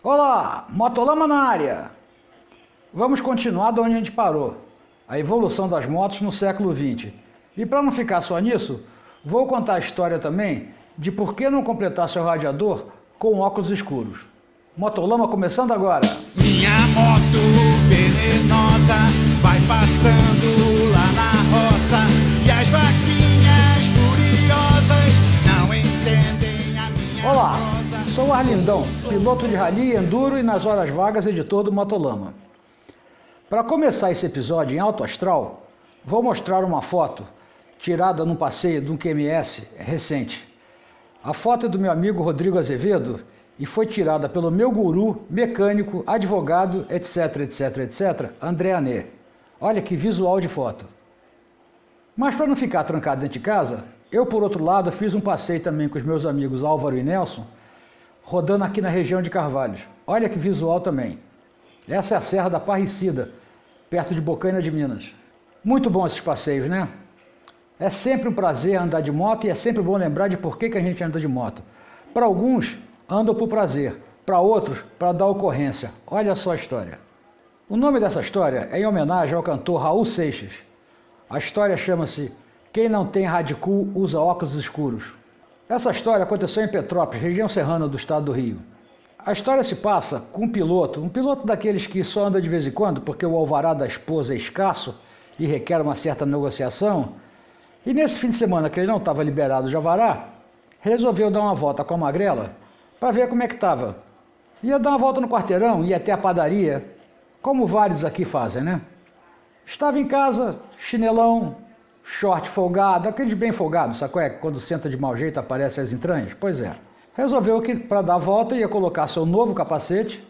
Olá, Motolama na área! Vamos continuar de onde a gente parou, a evolução das motos no século XX. E para não ficar só nisso, vou contar a história também de por que não completar seu radiador com óculos escuros. Motolama começando agora! Minha moto venenosa vai passando lá na roça e as vaquinhas curiosas não entendem a minha Olá, prosa. sou o Arlindão, piloto de rally, enduro e nas horas vagas editor do Motolama. Para começar esse episódio em alto astral, vou mostrar uma foto tirada num passeio de um QMS recente. A foto é do meu amigo Rodrigo Azevedo e foi tirada pelo meu guru, mecânico, advogado, etc, André Anê. Olha que visual de foto. Mas para não ficar trancado dentro de casa, eu, por outro lado, fiz um passeio também com os meus amigos Álvaro e Nelson, rodando aqui na região de Carvalhos. Olha que visual também. Essa é a Serra da Parricida, perto de Bocaina de Minas. Muito bom esses passeios, né? É sempre um prazer andar de moto e é sempre bom lembrar de por que a gente anda de moto. Para alguns, andam por prazer. Para outros, para dar ocorrência. Olha só a história. O nome dessa história é em homenagem ao cantor Raul Seixas. A história chama-se Quem Não Tem Radicool Usa Óculos Escuros. Essa história aconteceu em Petrópolis, região serrana do estado do Rio. A história se passa com um piloto daqueles que só anda de vez em quando porque o alvará da esposa é escasso e requer uma certa negociação. E nesse fim de semana que ele não estava liberado de alvará, resolveu dar uma volta com a magrela para ver como é que estava. Ia dar uma volta no quarteirão, ia até a padaria, como vários aqui fazem, né? Estava em casa, chinelão, short folgado, aqueles bem folgados, sabe qual é? Quando senta de mau jeito aparecem as entranhas? Pois é. Resolveu que para dar a volta ia colocar seu novo capacete,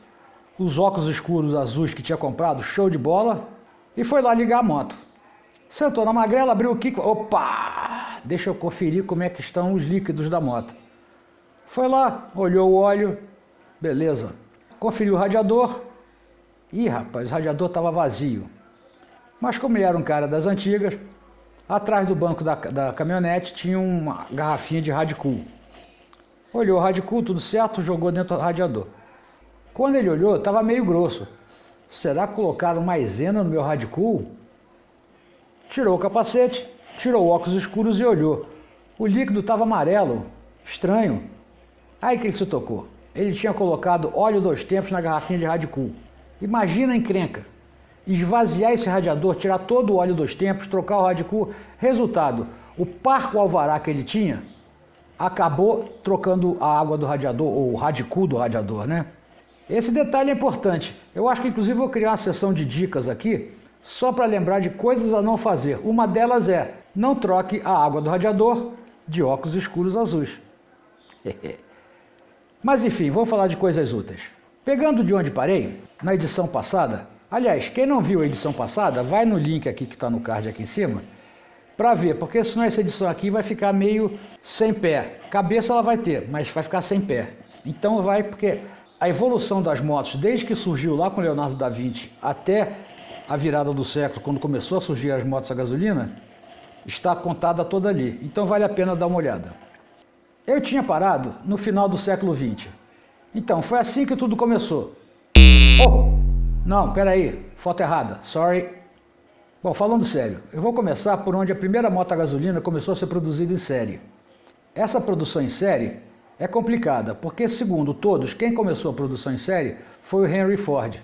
os óculos escuros azuis que tinha comprado, show de bola, e foi lá ligar a moto. Sentou na magrela, abriu o kick, opa, deixa eu conferir como é que estão os líquidos da moto. Foi lá, olhou o óleo, beleza. Conferiu o radiador, ih rapaz, o radiador estava vazio. Mas como ele era um cara das antigas, atrás do banco da caminhonete tinha uma garrafinha de Radicool. Olhou o Radicool, tudo certo, jogou dentro do radiador. Quando ele olhou, estava meio grosso. Será que colocaram maisena no meu Radicool? Tirou o capacete, tirou o óculos escuros e olhou. O líquido estava amarelo, estranho. Aí que ele se tocou. Ele tinha colocado óleo 2 tempos na garrafinha de Radicool. Imagina a encrenca. Esvaziar esse radiador, tirar todo o óleo 2 tempos, trocar o Radicool. Resultado, o parco alvará que ele tinha acabou trocando a água do radiador, ou o Radicool do radiador, né? Esse detalhe é importante. Eu acho que inclusive vou criar uma sessão de dicas aqui, só para lembrar de coisas a não fazer. Uma delas é, não troque a água do radiador de óculos escuros azuis. Mas enfim, vamos falar de coisas úteis. Pegando de onde parei, na edição passada, aliás, quem não viu a edição passada, vai no link aqui que está no card aqui em cima, para ver, porque senão essa edição aqui vai ficar meio sem pé. Cabeça ela vai ter, mas vai ficar sem pé. Então vai, porque a evolução das motos, desde que surgiu lá com Leonardo da Vinci até a virada do século, quando começou a surgir as motos a gasolina, está contada toda ali. Então vale a pena dar uma olhada. Eu tinha parado no final do século XX. Então, foi assim que tudo começou. Oh! Não, peraí, foto errada, sorry. Bom, falando sério, eu vou começar por onde a primeira moto a gasolina começou a ser produzida em série. Essa produção em série é complicada, porque segundo todos, quem começou a produção em série foi o Henry Ford.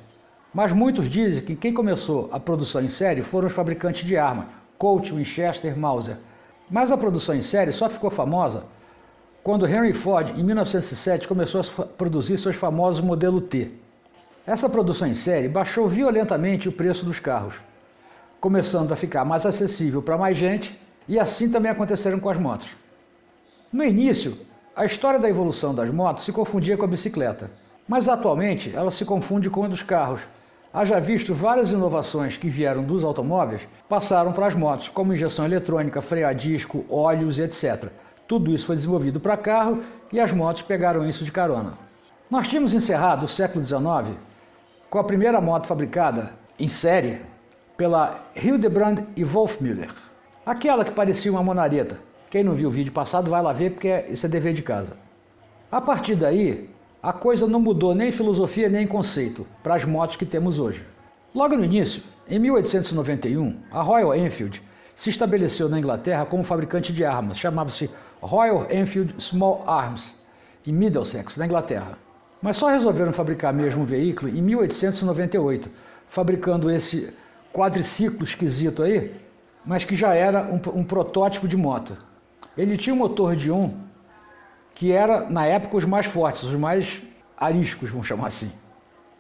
Mas muitos dizem que quem começou a produção em série foram os fabricantes de arma, Colt, Winchester, Mauser. Mas a produção em série só ficou famosa quando Henry Ford, em 1907, começou a produzir seus famosos modelo T. Essa produção em série baixou violentamente o preço dos carros, começando a ficar mais acessível para mais gente, e assim também aconteceram com as motos. No início, a história da evolução das motos se confundia com a bicicleta, mas atualmente ela se confunde com a dos carros. Haja visto várias inovações que vieram dos automóveis, passaram para as motos, como injeção eletrônica, freio a disco, óleos e etc. Tudo isso foi desenvolvido para carro e as motos pegaram isso de carona. Nós tínhamos encerrado o século XIX com a primeira moto fabricada em série pela Hildebrand e Wolfmüller. Aquela que parecia uma monareta. Quem não viu o vídeo passado vai lá ver porque isso é dever de casa. A partir daí, a coisa não mudou nem em filosofia nem em conceito para as motos que temos hoje. Logo no início, em 1891, a Royal Enfield se estabeleceu na Inglaterra como fabricante de armas, chamava-se Royal Enfield Small Arms, em Middlesex, na Inglaterra. Mas só resolveram fabricar mesmo o veículo em 1898, fabricando esse quadriciclo esquisito aí, mas que já era um protótipo de moto. Ele tinha um motor de 1, que era, na época, os mais fortes, os mais ariscos, vamos chamar assim.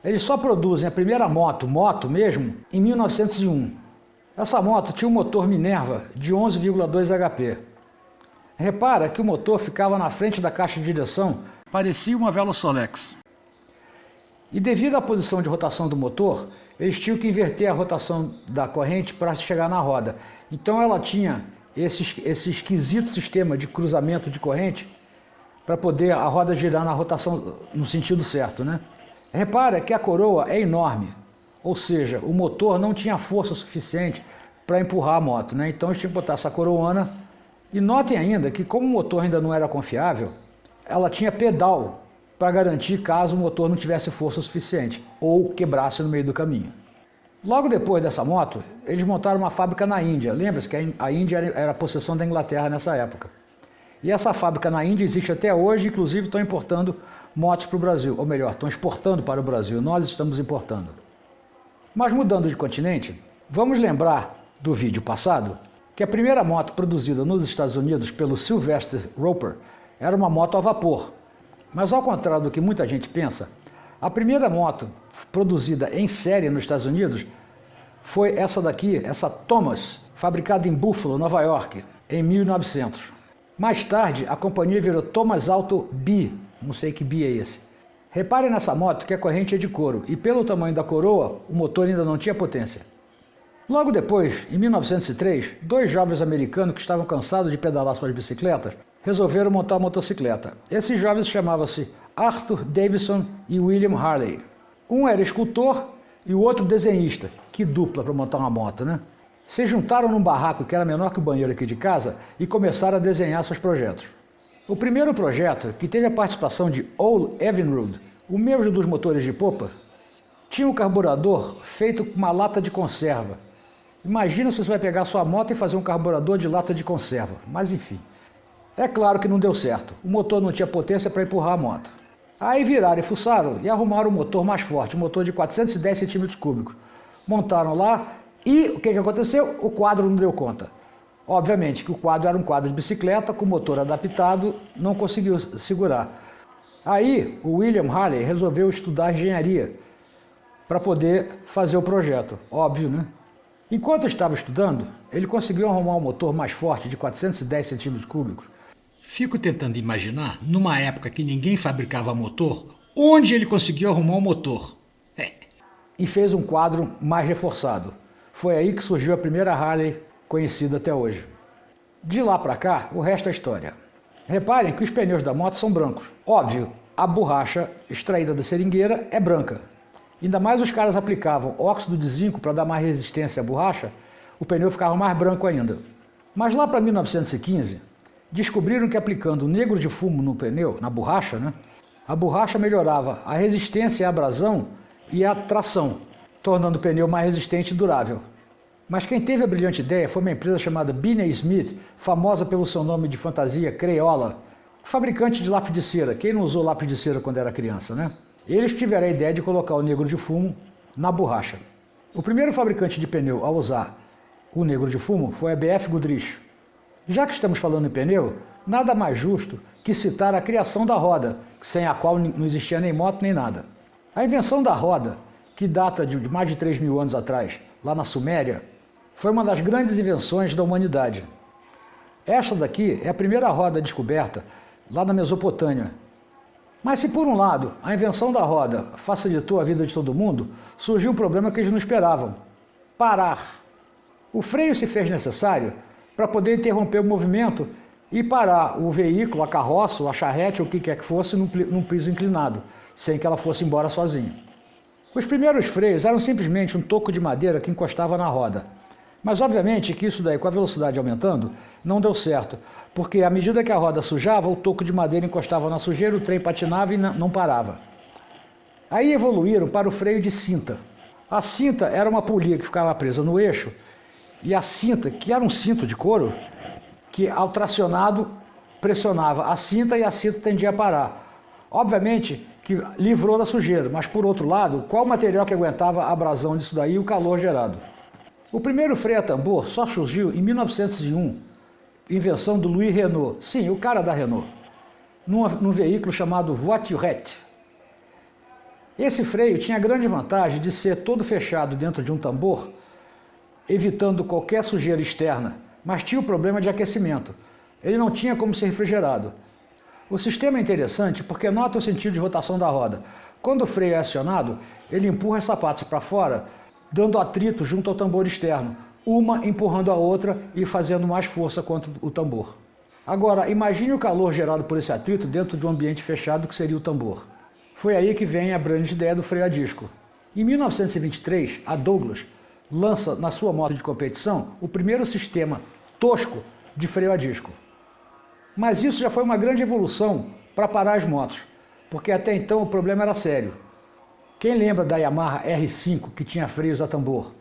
Eles só produzem a primeira moto mesmo, em 1901. Essa moto tinha um motor Minerva de 11,2 HP. Repara que o motor ficava na frente da caixa de direção, parecia uma Velosolex. E devido à posição de rotação do motor, eles tinham que inverter a rotação da corrente para chegar na roda. Então ela tinha esse esquisito sistema de cruzamento de corrente para poder a roda girar na rotação no sentido certo, né? Repara que a coroa é enorme, ou seja, o motor não tinha força suficiente para empurrar a moto, né? Então eles tinham que botar essa coroana. E notem ainda que, como o motor ainda não era confiável, ela tinha pedal para garantir caso o motor não tivesse força suficiente ou quebrasse no meio do caminho. Logo depois dessa moto, eles montaram uma fábrica na Índia. Lembra-se que a Índia era a possessão da Inglaterra nessa época. E essa fábrica na Índia existe até hoje, inclusive estão importando motos para o Brasil, ou melhor, estão exportando para o Brasil, nós estamos importando. Mas mudando de continente, vamos lembrar do vídeo passado que a primeira moto produzida nos Estados Unidos pelo Sylvester Roper era uma moto a vapor. Mas ao contrário do que muita gente pensa, a primeira moto produzida em série nos Estados Unidos foi essa daqui, essa Thomas, fabricada em Buffalo, Nova York, em 1900. Mais tarde, a companhia virou Thomas Auto B, não sei que B é esse. Reparem nessa moto que a corrente é de couro e pelo tamanho da coroa, o motor ainda não tinha potência. Logo depois, em 1903, dois jovens americanos que estavam cansados de pedalar suas bicicletas resolveram montar uma motocicleta. Esses jovens chamavam-se Arthur Davison e William Harley. Um era escultor e o outro desenhista. Que dupla para montar uma moto, né? Se juntaram num barraco que era menor que o banheiro aqui de casa e começaram a desenhar seus projetos. O primeiro projeto, que teve a participação de Ole Evinrude, o mesmo dos motores de popa, tinha um carburador feito com uma lata de conserva. Imagina se você vai pegar sua moto e fazer um carburador de lata de conserva, mas enfim. É claro que não deu certo, o motor não tinha potência para empurrar a moto. Aí viraram e fuçaram e arrumaram um motor mais forte, um motor de 410 cm3. Montaram lá e o que aconteceu? O quadro não deu conta. Obviamente que o quadro era um quadro de bicicleta com motor adaptado, não conseguiu segurar. Aí o William Harley resolveu estudar engenharia para poder fazer o projeto, óbvio, né? Enquanto estava estudando, ele conseguiu arrumar um motor mais forte de 410 cm3. Fico tentando imaginar, numa época que ninguém fabricava motor, onde ele conseguiu arrumar um motor. E fez um quadro mais reforçado. Foi aí que surgiu a primeira Harley conhecida até hoje. De lá para cá, o resto é história. Reparem que os pneus da moto são brancos. Óbvio, a borracha extraída da seringueira é branca. Ainda mais os caras aplicavam óxido de zinco para dar mais resistência à borracha, o pneu ficava mais branco ainda. Mas lá para 1915, descobriram que aplicando negro de fumo no pneu, na borracha, né, a borracha melhorava a resistência à abrasão e a tração, tornando o pneu mais resistente e durável. Mas quem teve a brilhante ideia foi uma empresa chamada Binney Smith, famosa pelo seu nome de fantasia Crayola, fabricante de lápis de cera. Quem não usou lápis de cera quando era criança, né? Eles tiveram a ideia de colocar o negro de fumo na borracha. O primeiro fabricante de pneu a usar o negro de fumo foi a BF Goodrich. Já que estamos falando em pneu, nada mais justo que citar a criação da roda, sem a qual não existia nem moto nem nada. A invenção da roda, que data de mais de 3.000 anos atrás, lá na Suméria, foi uma das grandes invenções da humanidade. Esta daqui é a primeira roda descoberta lá na Mesopotâmia. Mas se por um lado a invenção da roda facilitou a vida de todo mundo, surgiu um problema que eles não esperavam: parar. O freio se fez necessário para poder interromper o movimento e parar o veículo, a carroça, a charrete, ou o que quer que fosse, num piso inclinado, sem que ela fosse embora sozinha. Os primeiros freios eram simplesmente um toco de madeira que encostava na roda. Mas obviamente que isso daí, com a velocidade aumentando, não deu certo, porque à medida que a roda sujava, o toco de madeira encostava na sujeira, o trem patinava e não parava. Aí evoluíram para o freio de cinta. A cinta era uma polia que ficava presa no eixo, e a cinta, que era um cinto de couro, que ao tracionado pressionava a cinta e a cinta tendia a parar. Obviamente que livrou da sujeira, mas por outro lado, qual o material que aguentava a abrasão disso daí e o calor gerado? O primeiro freio a tambor só surgiu em 1901, invenção do Louis Renault, sim, o cara da Renault, num veículo chamado Voiturette. Esse freio tinha a grande vantagem de ser todo fechado dentro de um tambor, evitando qualquer sujeira externa, mas tinha o problema de aquecimento. Ele não tinha como ser refrigerado. O sistema é interessante porque nota o sentido de rotação da roda. Quando o freio é acionado, ele empurra as sapatas para fora, dando atrito junto ao tambor externo, uma empurrando a outra e fazendo mais força contra o tambor. Agora, imagine o calor gerado por esse atrito dentro de um ambiente fechado que seria o tambor. Foi aí que vem a brilhante ideia do freio a disco. Em 1923, a Douglas lança na sua moto de competição o primeiro sistema tosco de freio a disco. Mas isso já foi uma grande evolução para parar as motos, porque até então o problema era sério. Quem lembra da Yamaha R5 que tinha freios a tambor?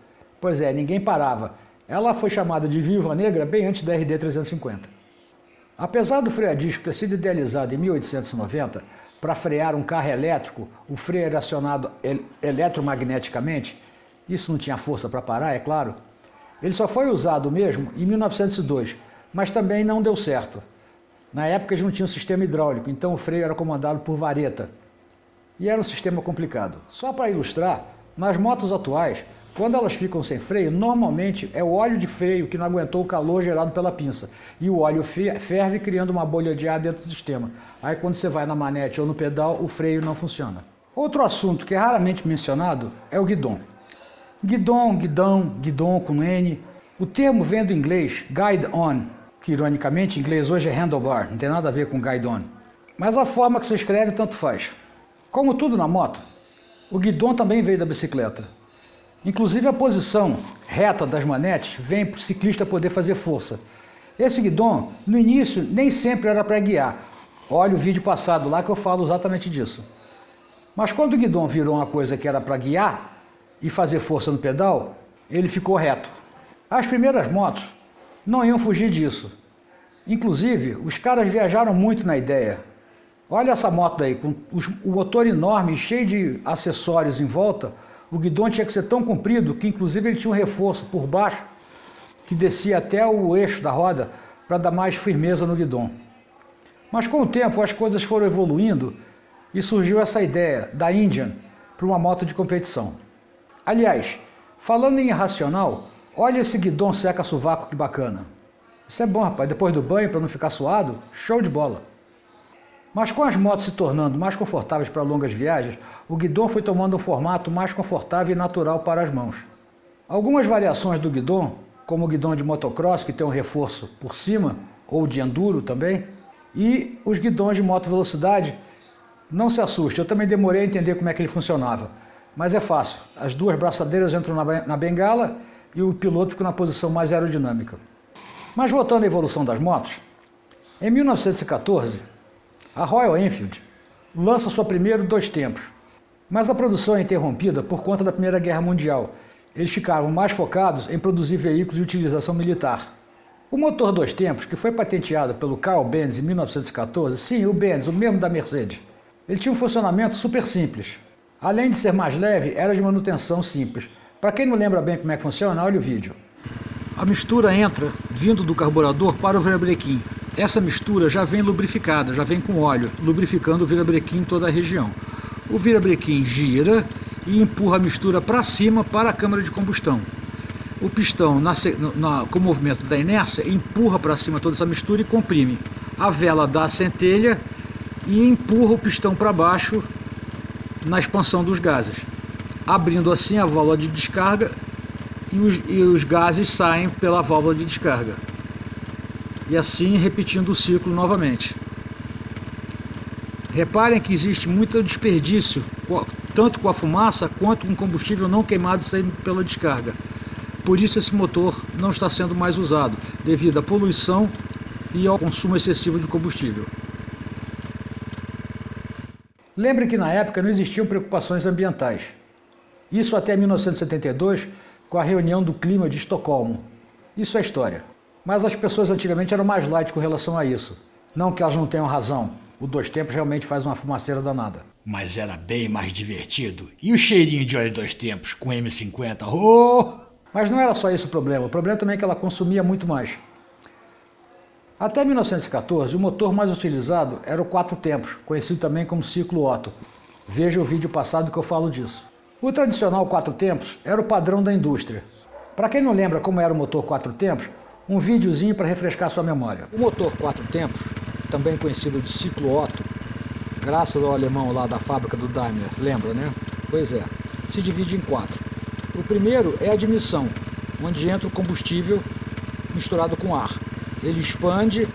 Pois é, ninguém parava. Ela foi chamada de Viúva Negra bem antes da RD 350. Apesar do freio a disco ter sido idealizado em 1890 para frear um carro elétrico, o freio era acionado eletromagneticamente, isso não tinha força para parar, é claro. Ele só foi usado mesmo em 1902, mas também não deu certo. Na época eles não tinham sistema hidráulico, então o freio era comandado por vareta. E era um sistema complicado. Só para ilustrar, nas motos atuais, quando elas ficam sem freio, normalmente é o óleo de freio que não aguentou o calor gerado pela pinça. E o óleo ferve criando uma bolha de ar dentro do sistema. Aí quando você vai na manete ou no pedal, o freio não funciona. Outro assunto que é raramente mencionado é o guidão. Guidão com N. O termo vem do inglês guide on, que ironicamente em inglês hoje é handlebar, não tem nada a ver com guide on. Mas a forma que se escreve tanto faz. Como tudo na moto, o guidão também veio da bicicleta. Inclusive a posição reta das manetes vem para o ciclista poder fazer força. Esse guidão, no início, nem sempre era para guiar. Olha o vídeo passado lá que eu falo exatamente disso. Mas quando o guidão virou uma coisa que era para guiar e fazer força no pedal, ele ficou reto. As primeiras motos não iam fugir disso. Inclusive, os caras viajaram muito na ideia. Olha essa moto daí, com o motor enorme, cheio de acessórios em volta. O guidão tinha que ser tão comprido que inclusive ele tinha um reforço por baixo que descia até o eixo da roda para dar mais firmeza no guidão. Mas com o tempo as coisas foram evoluindo e surgiu essa ideia da Indian para uma moto de competição. Aliás, falando em irracional, olha esse guidão seca-sovaco que bacana. Isso é bom, rapaz, depois do banho para não ficar suado, show de bola. Mas com as motos se tornando mais confortáveis para longas viagens, o guidão foi tomando um formato mais confortável e natural para as mãos. Algumas variações do guidão, como o guidão de motocross, que tem um reforço por cima, ou de enduro também, e os guidões de moto velocidade, não se assuste, eu também demorei a entender como é que ele funcionava. Mas é fácil, as duas braçadeiras entram na bengala e o piloto fica na posição mais aerodinâmica. Mas voltando à evolução das motos, em 1914, a Royal Enfield lança sua primeira 2 tempos, mas a produção é interrompida por conta da Primeira Guerra Mundial. Eles ficavam mais focados em produzir veículos de utilização militar. O motor 2 tempos, que foi patenteado pelo Carl Benz em 1914, sim, o Benz, o mesmo da Mercedes, ele tinha um funcionamento super simples. Além de ser mais leve, era de manutenção simples. Para quem não lembra bem como é que funciona, olha o vídeo. A mistura entra vindo do carburador para o virabrequim. Essa mistura já vem lubrificada, já vem com óleo, lubrificando o virabrequim em toda a região. O virabrequim gira e empurra a mistura para cima para a câmara de combustão. O pistão, com o movimento da inércia, empurra para cima toda essa mistura e comprime. A vela dá a centelha e empurra o pistão para baixo na expansão dos gases, abrindo assim a válvula de descarga e os gases saem pela válvula de descarga. E assim repetindo o ciclo novamente. Reparem que existe muito desperdício, tanto com a fumaça quanto com combustível não queimado saindo pela descarga. Por isso esse motor não está sendo mais usado, devido à poluição e ao consumo excessivo de combustível. Lembre que na época não existiam preocupações ambientais. Isso até 1972, com a reunião do clima de Estocolmo. Isso é história. Mas as pessoas antigamente eram mais light com relação a isso. Não que elas não tenham razão. O 2 tempos realmente faz uma fumaceira danada. Mas era bem mais divertido. E o cheirinho de óleo 2 tempos com M50? Oh! Mas não era só esse o problema também é que ela consumia muito mais. Até 1914, o motor mais utilizado era o 4 tempos, conhecido também como ciclo Otto. Veja o vídeo passado que eu falo disso. O tradicional 4 tempos era o padrão da indústria. Para quem não lembra como era o motor 4 tempos, um videozinho para refrescar sua memória. O motor 4 tempos, também conhecido de ciclo Otto, graças ao alemão lá da fábrica do Daimler, lembra, né? Pois é, se divide em 4. O primeiro é a admissão, onde entra o combustível misturado com ar. Ele expande,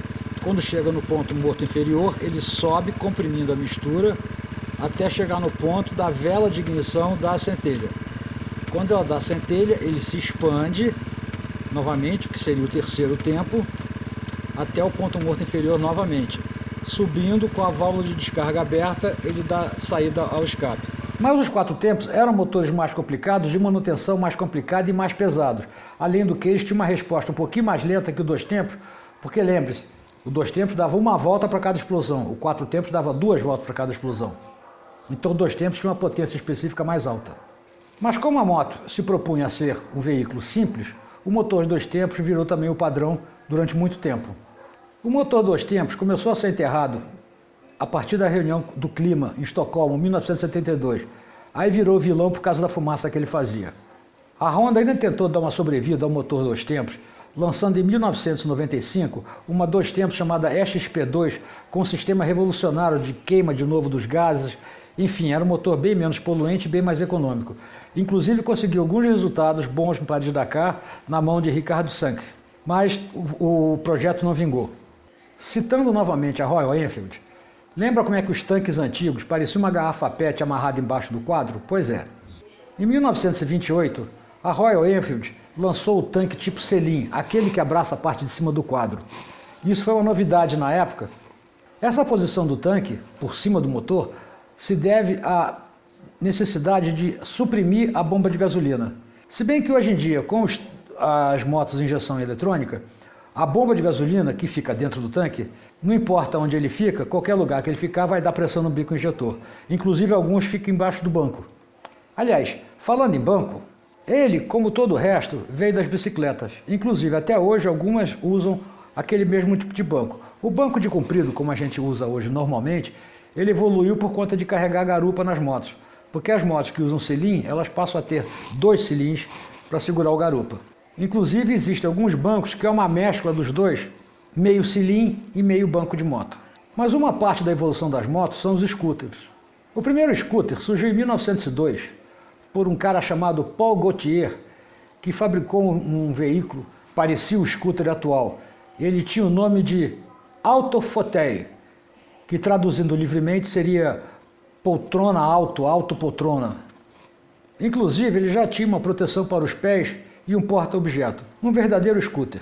quando chega no ponto morto inferior, ele sobe comprimindo a mistura até chegar no ponto da vela de ignição da centelha. Quando ela dá centelha, ele se expande novamente, que seria o terceiro tempo, até o ponto morto inferior novamente. Subindo com a válvula de descarga aberta, ele dá saída ao escape. Mas os 4 tempos eram motores mais complicados, de manutenção mais complicada e mais pesados. Além do que, eles tinham uma resposta um pouquinho mais lenta que o 2 tempos, porque lembre-se, o 2 tempos dava uma volta para cada explosão, o 4 tempos dava 2 voltas para cada explosão. Então o 2 tempos tinha uma potência específica mais alta. Mas como a moto se propunha a ser um veículo simples, o motor 2 tempos virou também o padrão durante muito tempo. O motor 2 tempos começou a ser enterrado a partir da reunião do clima em Estocolmo, em 1972. Aí virou vilão por causa da fumaça que ele fazia. A Honda ainda tentou dar uma sobrevida ao motor 2 tempos, lançando em 1995 uma 2 tempos chamada XP2, com um sistema revolucionário de queima de novo dos gases. Enfim, era um motor bem menos poluente e bem mais econômico. Inclusive conseguiu alguns resultados bons no Paris-Dakar na mão de Ricardo Sank, mas o projeto não vingou. Citando novamente a Royal Enfield, lembra como é que os tanques antigos pareciam uma garrafa PET amarrada embaixo do quadro? Pois é. Em 1928, a Royal Enfield lançou o tanque tipo selim, aquele que abraça a parte de cima do quadro. Isso foi uma novidade na época. Essa posição do tanque, por cima do motor, se deve à necessidade de suprimir a bomba de gasolina. Se bem que hoje em dia, com as motos de injeção eletrônica, a bomba de gasolina que fica dentro do tanque, não importa onde ele fica, qualquer lugar que ele ficar vai dar pressão no bico injetor. Inclusive alguns ficam embaixo do banco. Aliás, falando em banco, ele, como todo o resto, veio das bicicletas. Inclusive até hoje algumas usam aquele mesmo tipo de banco. O banco de comprido, como a gente usa hoje normalmente, ele evoluiu por conta de carregar garupa nas motos. Porque as motos que usam selim, elas passam a ter 2 selins para segurar o garupa. Inclusive existem alguns bancos que é uma mescla dos dois, meio selim e meio banco de moto. Mas uma parte da evolução das motos são os scooters. O primeiro scooter surgiu em 1902 por um cara chamado Paul Gaultier, que fabricou um veículo que parecia o scooter atual. Ele tinha o nome de Autofauteuil, que traduzindo livremente seria poltrona alto, autopoltrona. Inclusive ele já tinha uma proteção para os pés e um porta-objeto, um verdadeiro scooter.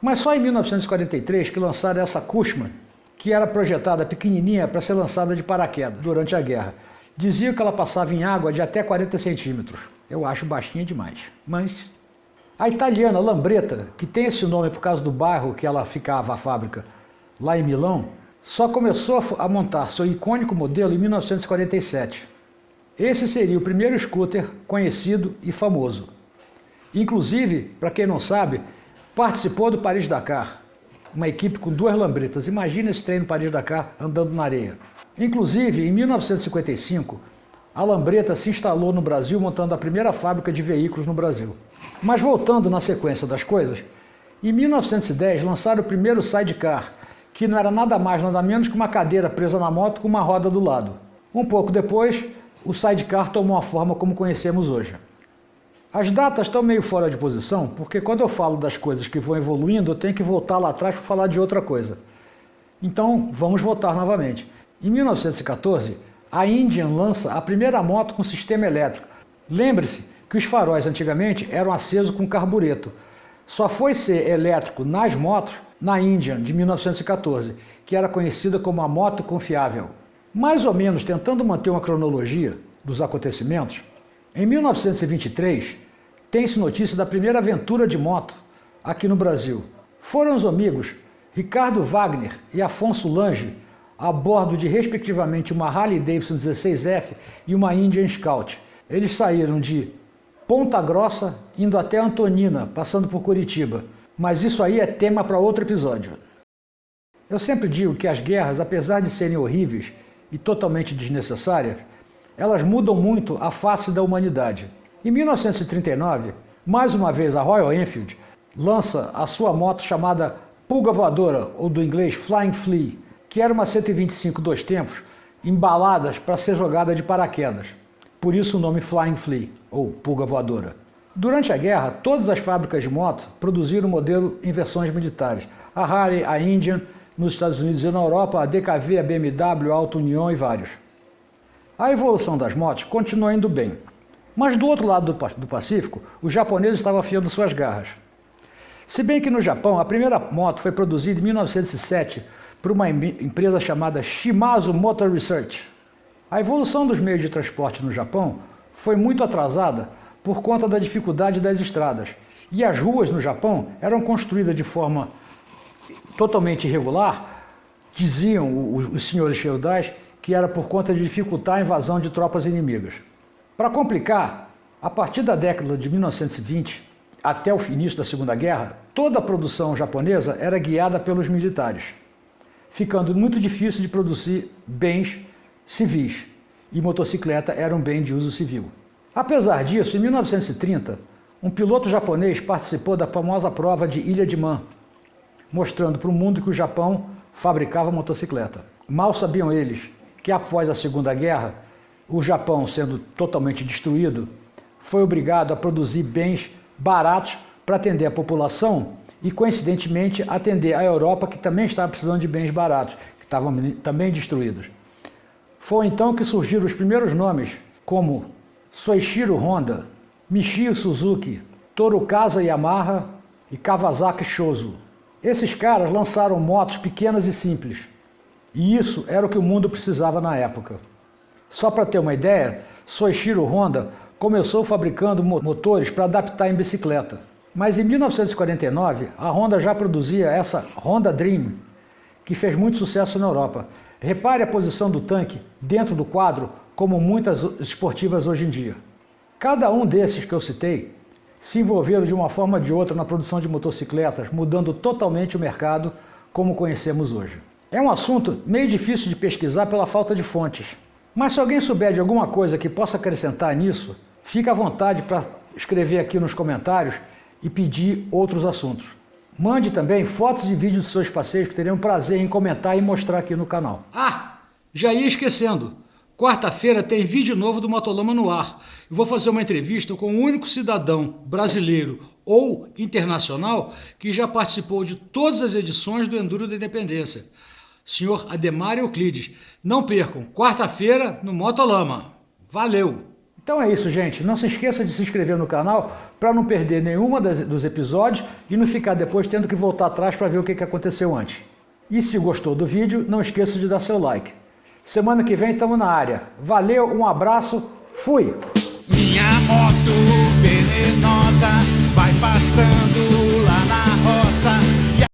Mas só em 1943 que lançaram essa Cushman, que era projetada pequenininha para ser lançada de paraquedas durante a guerra. Diziam que ela passava em água de até 40 centímetros. Eu acho baixinha demais, mas... A italiana Lambretta, que tem esse nome por causa do bairro que ela ficava, a fábrica, lá em Milão, só começou a montar seu icônico modelo em 1947. Esse seria o primeiro scooter conhecido e famoso. Inclusive, para quem não sabe, participou do Paris-Dakar, uma equipe com 2 lambretas. Imagina esse trem no Paris-Dakar andando na areia. Inclusive, em 1955, a Lambretta se instalou no Brasil montando a primeira fábrica de veículos no Brasil. Mas voltando na sequência das coisas, em 1910 lançaram o primeiro sidecar, que não era nada mais nada menos que uma cadeira presa na moto com uma roda do lado. Um pouco depois, o sidecar tomou a forma como conhecemos hoje. As datas estão meio fora de posição, porque quando eu falo das coisas que vão evoluindo, eu tenho que voltar lá atrás para falar de outra coisa. Então, vamos voltar novamente. Em 1914, a Indian lança a primeira moto com sistema elétrico. Lembre-se que os faróis antigamente eram acesos com carbureto. Só foi ser elétrico nas motos na Indian de 1914, que era conhecida como a moto confiável. Mais ou menos tentando manter uma cronologia dos acontecimentos, em 1923 tem-se notícia da primeira aventura de moto aqui no Brasil. Foram os amigos Ricardo Wagner e Afonso Lange a bordo de respectivamente uma Harley Davidson 16F e uma Indian Scout. Eles saíram de Ponta Grossa, indo até Antonina, passando por Curitiba. Mas isso aí é tema para outro episódio. Eu sempre digo que as guerras, apesar de serem horríveis e totalmente desnecessárias, elas mudam muito a face da humanidade. Em 1939, mais uma vez a Royal Enfield lança a sua moto chamada Pulga Voadora, ou do inglês Flying Flea, que era uma 125 dois tempos, embaladas para ser jogada de paraquedas. Por isso o nome Flying Flea, ou Pulga Voadora. Durante a guerra, todas as fábricas de moto produziram o modelo em versões militares. A Harley, a Indian, nos Estados Unidos e na Europa, a DKV, a BMW, a Alta União e vários. A evolução das motos continuou indo bem. Mas do outro lado do Pacífico, os japoneses estavam afiando suas garras. Se bem que no Japão, a primeira moto foi produzida em 1907 por uma empresa chamada Shimazu Motor Research. A evolução dos meios de transporte no Japão foi muito atrasada por conta da dificuldade das estradas. E as ruas no Japão eram construídas de forma totalmente irregular, diziam os senhores feudais que era por conta de dificultar a invasão de tropas inimigas. Para complicar, a partir da década de 1920 até o início da Segunda Guerra, toda a produção japonesa era guiada pelos militares, ficando muito difícil de produzir bens civis, e motocicleta era um bem de uso civil. Apesar disso, em 1930, um piloto japonês participou da famosa prova de Ilha de Man, mostrando para o mundo que o Japão fabricava motocicleta. Mal sabiam eles que após a Segunda Guerra, o Japão, sendo totalmente destruído, foi obrigado a produzir bens baratos para atender a população e, coincidentemente, atender a Europa, que também estava precisando de bens baratos, que estavam também destruídos. Foi então que surgiram os primeiros nomes, como Soichiro Honda, Michio Suzuki, Torukazu Yamaha e Kawasaki Shozo. Esses caras lançaram motos pequenas e simples, e isso era o que o mundo precisava na época. Só para ter uma ideia, Soichiro Honda começou fabricando motores para adaptar em bicicleta. Mas em 1949, a Honda já produzia essa Honda Dream, que fez muito sucesso na Europa. Repare a posição do tanque dentro do quadro, como muitas esportivas hoje em dia. Cada um desses que eu citei se envolveram de uma forma ou de outra na produção de motocicletas, mudando totalmente o mercado como conhecemos hoje. É um assunto meio difícil de pesquisar pela falta de fontes. Mas se alguém souber de alguma coisa que possa acrescentar nisso, fique à vontade para escrever aqui nos comentários e pedir outros assuntos. Mande também fotos e vídeos dos seus passeios, que teremos prazer em comentar e mostrar aqui no canal. Ah, já ia esquecendo. Quarta-feira tem vídeo novo do Motolama no ar. Eu vou fazer uma entrevista com o único cidadão brasileiro ou internacional que já participou de todas as edições do Enduro da Independência. Senhor Ademar Euclides. Não percam, quarta-feira no Motolama. Valeu! Então é isso, gente. Não se esqueça de se inscrever no canal para não perder nenhuma dos episódios e não ficar depois tendo que voltar atrás para ver o que aconteceu antes. E se gostou do vídeo, não esqueça de dar seu like. Semana que vem estamos na área. Valeu, um abraço, fui! Minha moto venenosa vai passando